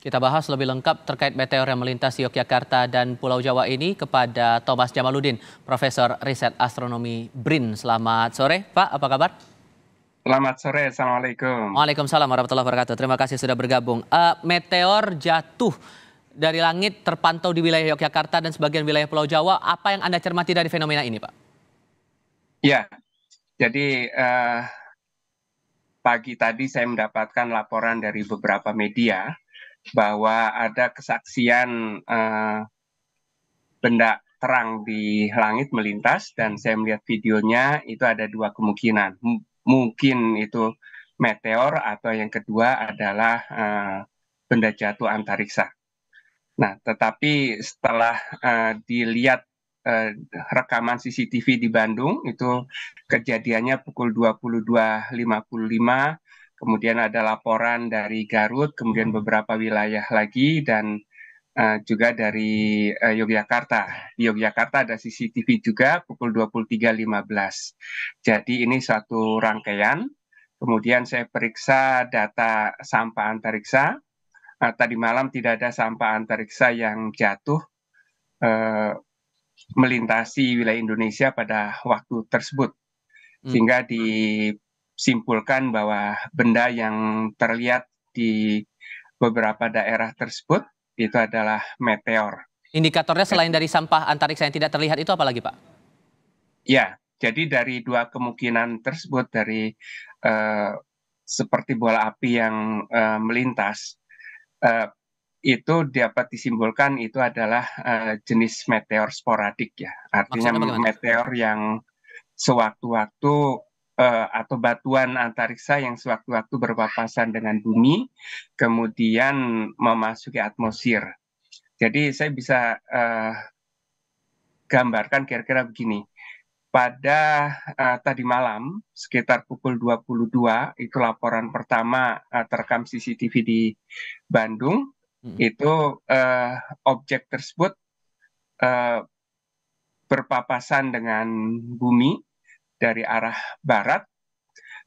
Kita bahas lebih lengkap terkait meteor yang melintasi Yogyakarta dan Pulau Jawa ini kepada Thomas Jamaludin, Profesor Riset Astronomi BRIN. Selamat sore, Pak. Apa kabar? Selamat sore, Assalamualaikum. Waalaikumsalam warahmatullahi wabarakatuh. Terima kasih sudah bergabung. Meteor jatuh dari langit terpantau di wilayah Yogyakarta dan sebagian wilayah Pulau Jawa. Apa yang Anda cermati dari fenomena ini, Pak? Ya, jadi pagi tadi saya mendapatkan laporan dari beberapa media bahwa ada kesaksian benda terang di langit melintas, dan saya melihat videonya. Itu ada dua kemungkinan. Mungkin itu meteor, atau yang kedua adalah benda jatuh antariksa. Nah, tetapi setelah dilihat rekaman CCTV di Bandung, itu kejadiannya pukul 22.55, kemudian ada laporan dari Garut, kemudian beberapa wilayah lagi, dan juga dari Yogyakarta. Di Yogyakarta ada CCTV juga pukul 23.15. Jadi ini suatu rangkaian. Kemudian saya periksa data sampah antariksa. Tadi malam tidak ada sampah antariksa yang jatuh melintasi wilayah Indonesia pada waktu tersebut, sehingga disimpulkan bahwa benda yang terlihat di beberapa daerah tersebut itu adalah meteor. Indikatornya selain dari sampah antariksa yang tidak terlihat itu apa lagi, Pak? Ya, jadi dari dua kemungkinan tersebut, dari seperti bola api yang melintas, itu dapat disimpulkan itu adalah jenis meteor sporadik, ya. Artinya Maksudnya bagaimana? meteor yang sewaktu-waktu atau batuan antariksa yang sewaktu-waktu berpapasan dengan bumi, kemudian memasuki atmosfer. Jadi saya bisa gambarkan kira-kira begini. Pada tadi malam sekitar pukul 22, itu laporan pertama terekam CCTV di Bandung. Itu objek tersebut berpapasan dengan bumi dari arah barat,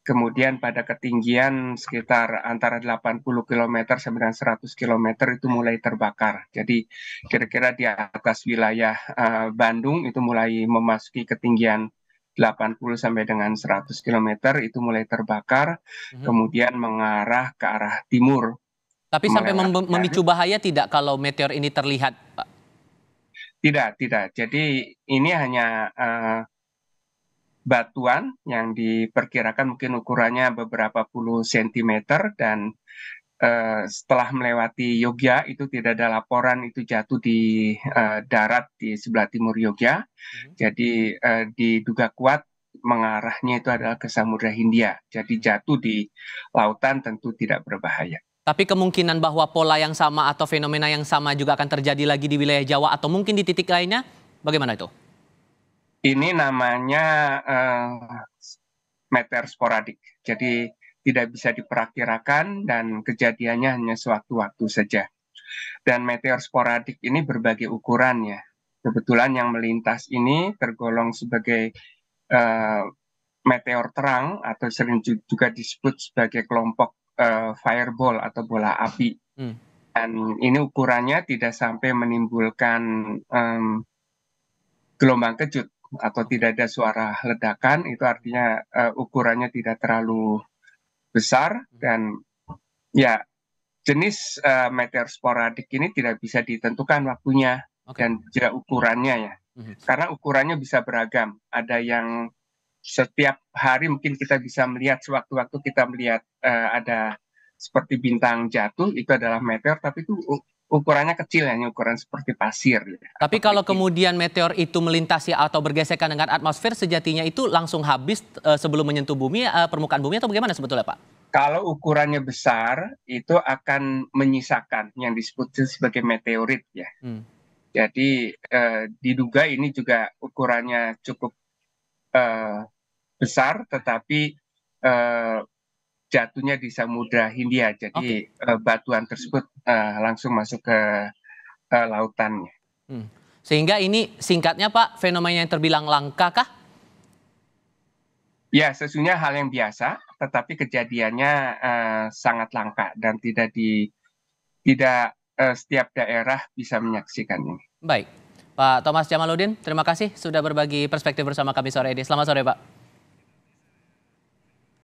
kemudian pada ketinggian sekitar antara 80 km sampai dengan 100 km itu mulai terbakar. Jadi kira-kira di atas wilayah Bandung itu mulai memasuki ketinggian 80 sampai dengan 100 km itu mulai terbakar, kemudian mengarah ke arah timur. Tapi sampai memicu bahaya tidak kalau meteor ini terlihat, Pak? Tidak. Jadi ini hanya batuan yang diperkirakan mungkin ukurannya beberapa puluh sentimeter, dan setelah melewati Yogyakarta itu tidak ada laporan itu jatuh di darat di sebelah timur Yogyakarta. Jadi diduga kuat mengarahnya itu adalah ke Samudra Hindia. Jadi jatuh di lautan tentu tidak berbahaya. Tapi kemungkinan bahwa pola yang sama atau fenomena yang sama juga akan terjadi lagi di wilayah Jawa atau mungkin di titik lainnya, bagaimana itu? Ini namanya meteor sporadik. Jadi tidak bisa diperkirakan dan kejadiannya hanya sewaktu-waktu saja. Dan meteor sporadik ini berbagai ukurannya. Kebetulan yang melintas ini tergolong sebagai meteor terang, atau sering juga disebut sebagai kelompok fireball atau bola api. Dan ini ukurannya tidak sampai menimbulkan gelombang kejut atau tidak ada suara ledakan. Itu artinya ukurannya tidak terlalu besar, dan ya, jenis meteor sporadik ini tidak bisa ditentukan waktunya dan juga ukurannya, ya. Karena ukurannya bisa beragam. Ada yang setiap hari mungkin kita bisa melihat, sewaktu-waktu kita melihat ada seperti bintang jatuh, itu adalah meteor, tapi itu ukurannya kecil, hanya ukuran seperti pasir. Tapi kalau kemudian meteor itu melintasi atau bergesekan dengan atmosfer, sejatinya itu langsung habis sebelum menyentuh bumi, permukaan bumi, atau bagaimana sebetulnya, Pak? Kalau ukurannya besar, itu akan menyisakan yang disebut sebagai meteorit, ya. Jadi diduga ini juga ukurannya cukup besar, tetapi jatuhnya di Samudra Hindia. Jadi batuan tersebut langsung masuk ke lautannya. Sehingga ini singkatnya, Pak, fenomena yang terbilang langka kah? Ya, sesungguhnya hal yang biasa, tetapi kejadiannya sangat langka dan tidak setiap daerah bisa menyaksikan ini. Baik, Pak Thomas Jamaludin, terima kasih sudah berbagi perspektif bersama kami sore ini. Selamat sore, Pak.